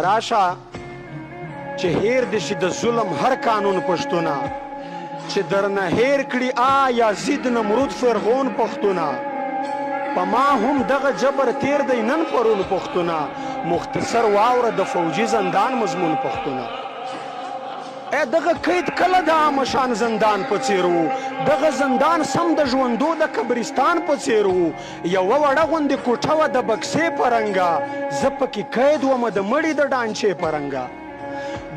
راشه چې هیر دې شي د ظلم هر قانون پښتونه چې درنه هیر کړي یزید نمرود فرعون پښتونه په ما هم دغه جبر تیر دی نن پرون پښتونه مختصر واوره د فوجي زندان مضمون پښتونه دغه قید کله د عامشان زندان په څیر و دغه زندان سم د ژوندو د قبرستان په څیر و یوه وړه غوندې کوټه وه د بکسې په رنګه زه پکې قید ومه د مړي د ډانچې په رنګه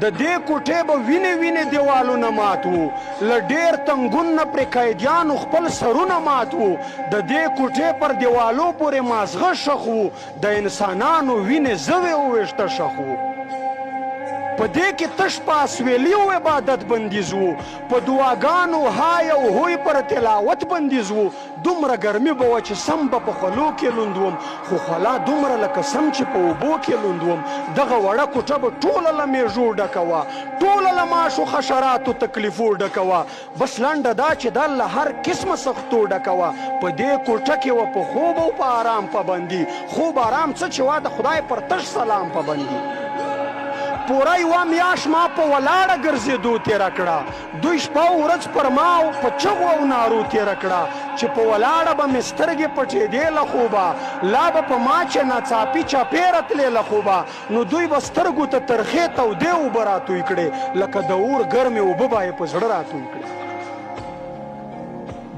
د دې کوټې به وینې دیوالونه مات وو له ډېر تنګون نه پرې قیدیانو خپل سرونه مات وو د دې کوټې پر دیوالو پورې مازغه شخ وو د انسانانو وینې زوې وویشته شخ وو په دې کې تش په اسویلي و عبادت بندیز وو په دعاګانو های او هوی پر تلاوت بندیز وو دومره ګرمي به وه چې سم به په خولو کې لوند وم خو خولا دومره لکه سم چې په اوبو کې لوند وم دغه وړه کوټه به ټوله له میژو ډکه وه ټوله له ماشو حشراتو تکلیفو ډکه وه بس لنډه دا چې دا له هر قسمه سختو ډکه وه په دې کوټه کې وه په خوب او په آرام پابندي خوب آرام څه چې وه د خدای پر تش سلام پابندي پوره یوه میاشت ما په ولاړه ګرځېدو تېره کړه دوی شپه او ورځ پر ما په چغو او نارو تېره کړه چې په ولاړه به مې سترګې پټېدې له خوبه لا به په ما چې ناڅاپي چاپې راتلې له خوبه نو دوی به سترګو ته ترخې تودې اوبه راتوی کړې لکه د اور ګرمې اوبه به یې په زړه راتوی کړې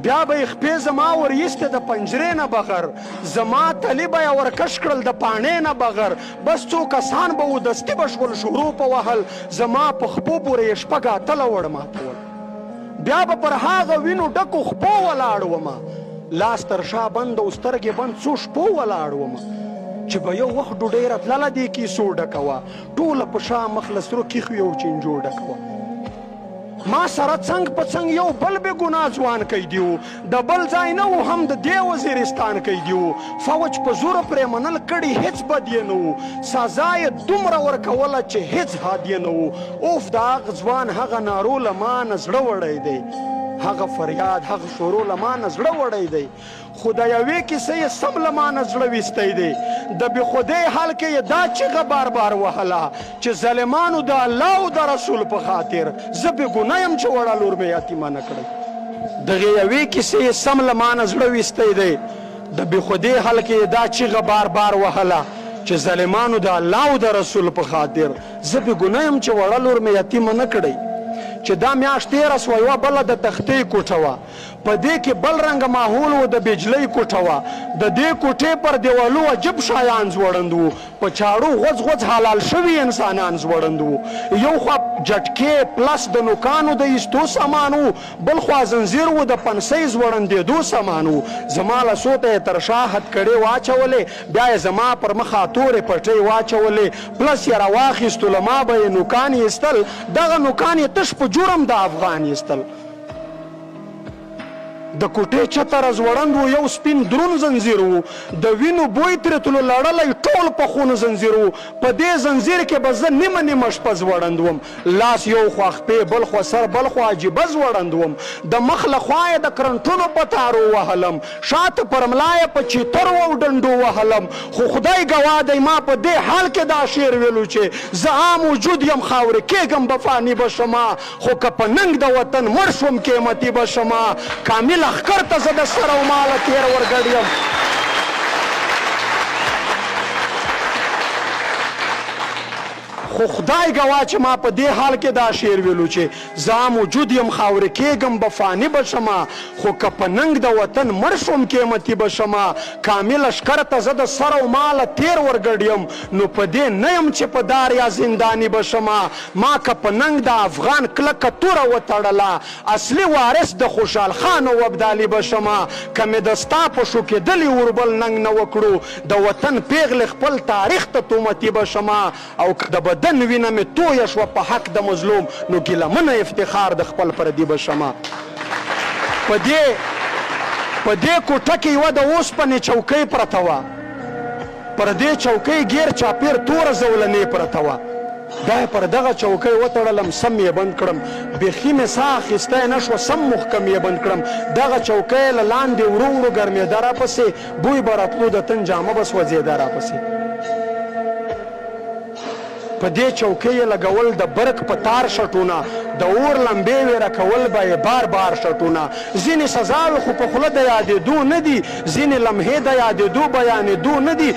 بیا به یې خپې زما ور ایستې د پنجرې نه بغیر زما تلي به یې ورکش کړل د پاڼې نه بغیر بس څو کسان به و دستي به شول شروع په وهل زما په خپو پورې یې شپږ اتله وړ ماتول بیا به پر هغه وینو ډکو خپو ولاړ ومه لاس تر شا بند او سترګې بند څو شپو ولاړ ومه چې به یو وخت ډوډۍ راتلله دې کیسو ډکه وه ټوله په شا مخ له سرو کیښو یو چینجو ډکه وه ما سره څنګ په څنګ یو بل بې ګناه ځوان قیدي و د بل ځای نه و هم د دې وزیرستان قیدي و فوج په زوره پرې منل کړي هېڅ بد یې نه و سزا یې دومره ورکوله چې هېڅ حد یې نه و اوف د هغه ځوان هغه نارو له ما نه زړه وړی دی هغه فریاد هغه شروع له ما نه زړه وړی دی خو د یوې کیسې یې سم له ما نه زړه ویستی دی د بې خودۍ حال کې یې دا چیغه بار بار وهله چې ظالمانو د الله او د رسول په خاطر زه بې ګناه یم چې وړه لور مې یتیمه نه کړی دغې یوې کیسې یې سم له ما نه زړه ویستی دی د بې خودۍ حال کې یې دا چیغه بار بار وهله چې ظالمانو د الله او د رسول په خاطر زه بې ګناه یم چې وړه لور مې یتیمه نه کړی چې دا میاشت تېره سوه یوه بله د تختې کوټه وه په دې کې بل رنګه ماحول و د بجلۍ کوټه وه د دې کوټې پر دیوالو عجب شیان ځوړند وو په چاړو غوځ غوځ حلال شوي انسانان ځوړند وو یو خوا جټکې پلس د نوکانو د ایستو سامان وو بل خوا زنځیر و د پنسۍ ځوړندېدو سامان وو زما لاسو ته یې تر شا هتکړې واچولې بیا یې زما پر مخه تورې پټۍ واچولې پلس یې راواخیستو له ما به یې نوکان ایستل دغه نوکان یې تش په جرم د افغان ایستل د کوټې چته راځوړند و یو سپین درون زنځیر و د وینو بوی ترې تلو لړلی ټول په خونو زنځیر و په دې زنځیر کې به زه نیمه نیمه شپه ځوړند وم لاس یو خوا خپې بل خوا سر بل خوا عجیبه ځوړند وم د مخ له خوا یې د کرنټونو په تارو وهلم شاته پر ملا یې په چیترو او ډنډو وهلم خو خدای ګواه دی ما په دې حال کې دا شعر ویلو چې زه عام وجود یم خاورې کېږم به فاني به شما خو که په ننګ د وطن مړ شوم قیمتي به شما کامل اخکر ته زه د سر او ماله تېر ورګډ یم خو خدای ګواه چې ما په دې حال کې دا شعر ویلو چې زه موجود یم خاورې کېږم به فاني به شمه خو که په ننګ د وطن مړ شوم قیمتي به شمه کامل لښکر ته زه د سر او ماله تېر ورګډ یم نو په دې نه یم چې په دار یا زنداني به شمه ما که په ننګ د افغان کلکه توره وتړله اصلي وارث د خوشحال خان او ابدالي به شمه که مې د ستا په شوکېدلي وربل ننګ نه وکړو د وطن پیغلې خپل تاریخ ته تومتي به شمه او که د بدن وینه مې تویه شوه په حق د مظلوم نو ګیلمنه افتخار د خپل پردي به شمه په دې کوټه کې یوه د اوسپنې چوکۍ پرته وه پر دې چوکۍ ګیر چاپیر توره زولنې پرته وه دا یې پر دغه چوکۍ وتړلم سم یې بند کړم بیخي مې ساه اخیستی نه شوه سم محکم یې بند کړم دغه چوکۍ له لاندې ورو ورو ګرمېده راپسې بوی به راتلو د تن جامه به سوځېده راپسې په دې چوکۍ یې لګول د برق په تار شټونه د اور لمبې وې راکول به یې بار بار شټونه ځینې سزاوې خو په خوله د یادېدو نه دي ځینې لمحې د یادېدو بیانېدو نه دي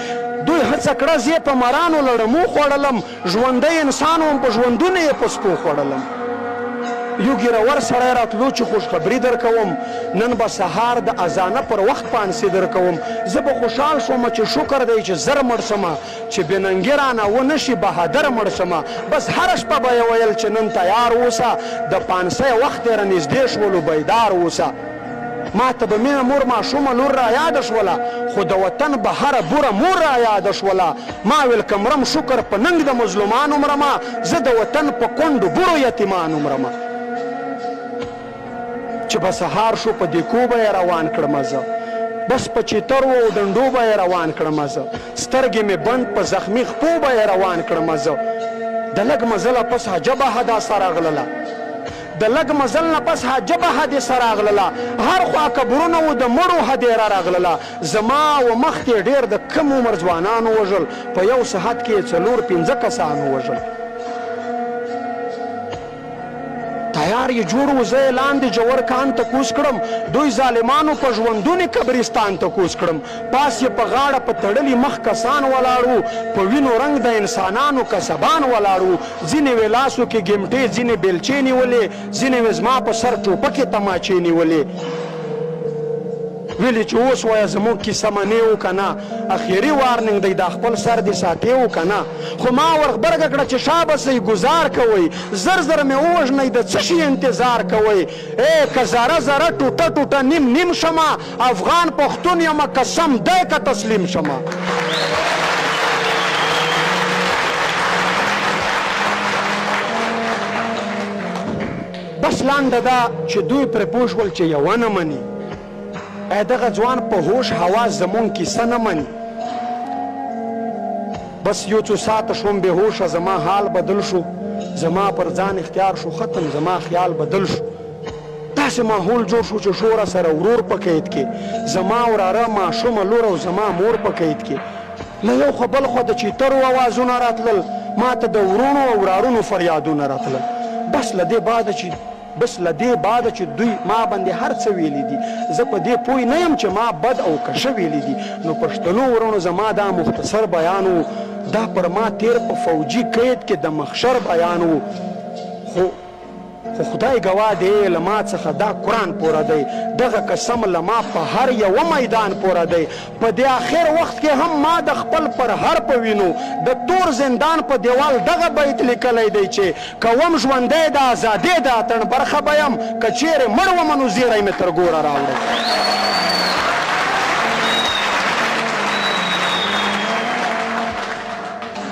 دوی هڅه کړه زه په مرانو لړمو خوړلم ژوندی انسان وم په ژوندونه یې په سپو خوړلم یو ګیرور سړی راتلو چې خوشخبري در کوم نن به سهار د اذانه پر وخت پانسي در کوم زه به خوشحال شوم چې شکر دی چې زر مړ شمه چې بېننګي رانه ونه شي بهادر مړ شمه بس هره شپه به یې ویل چې نن تیار اوسه د پانسۍ وخت یې رانږدې شولو بیدار اوسه ما ته به مینه مور ماشومه لور را یاده شوله خو د وطن به هره بوره مور را یاده شوله ما ویل که مرم شکر په ننګ د مظلومانو مرمه زه د وطن په کونډو بورو یتیمانو مرمه چې به سهار شو په دیکو به یې روان کړمه زه بس په چیتر و ډنډو به یې روان کړمه زه سترګې مې بند په زخمي خپو به یې روان کړمه زه د لږ مزله پس عجبه حادثه راغلله د لږ مزل نه پس عجبه حادثه راغلله هر خوا قبرونه و د مړو هدیره راغلله زما و مخ کې ډېر د کم عمر ځوانانو وژل په یو ساعت کې 4-5 کسانو وژل تیار یې جوړ و زه یې لاندې جوور کان ته کوز کړم دوی ظالمانو په ژوندونې قبرستان ته کوز کړم پاس یې په غاړه په تړلي مخ کسان ولاړ وو په وینو رنګ د انسانانو کسبان ولاړ وو ځینې وې لاسو کې ګمټې ځینې بیلچې نیولې ځینې وې زما په سر ټوپکې تماچې نیولې ویلې چې اوس وایه زموږ کیسه منې و که نه اخري وارننګ دی دا خپل سر دې ساتې و که نه خو ما ورغبرګه کړه چې شا بسئ ګزار کوئ زر زر مې ووژنئ د څه شي انتظار کوئ که ذره ذره ټوټه ټوټه نیم نیم شمه افغان پښتون یمه قسم دی که تسلیم شمه بس لانده دا چې دوی پرې پوه شول چې یوه نه مني دغه ځوان په هوش حواس زمون کیسه نه مني بس یو څو ساعته شوم بې هوشه زما حال بدل شو زما پر ځان اختیار شو ختم زما خیال بدل شو داسې ماحول جوړ شو چې شوره سره ورور په قید کې زما وراره ماشومه لور او زما مور په قید کې له یو خوا بل خوا د چیترو اوازونه راتلل ما ته د ورونو او ورارونو فریادونه راتلل بس له دې بعده چې دوی ما باندې هر څه ویلي دي زه په دې پوه نه یم چې ما بد او کشه ویلي دي نو پښتنو ورونو زما دا مختصر بیان و دا پر ما تیر په فوجي قید کې د محشر بیان و خو خدای ګواه دی له ما څخه دا قرآن پوره دی دغه قسم له ما په هر یوه میدان پوره دی په دې آخر وخت کې هم ما د خپل پر هر په وینو د تور زندان په دیوال دغه بیت لیکلی دی چې کوم ژوندی د ازادۍ د اتڼ برخه به یم که چیرې مړ ومه نو زیری مې تر ګوره راوړی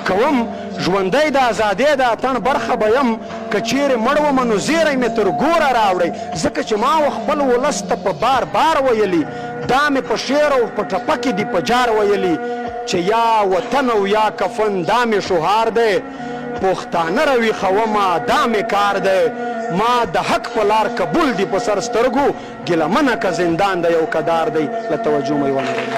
کوم ژوندی د ازادۍ د اتڼ برخه به یم که چیرې مړ ومه نو زیری مې تر ګوره راوړی ځکه چې ما و خپل ولس ته په بار بار ویلي دا مې په شعر او په ټپه کې دي په جار ویلي چې یا وطن او یا کفن دا مې شهار دی پښتانه رویښومه دا مې کار دی ما د حق په لار قبول دي په سر سترګو ګیله منه که زندان د یو کدار دی له توجه مې ونه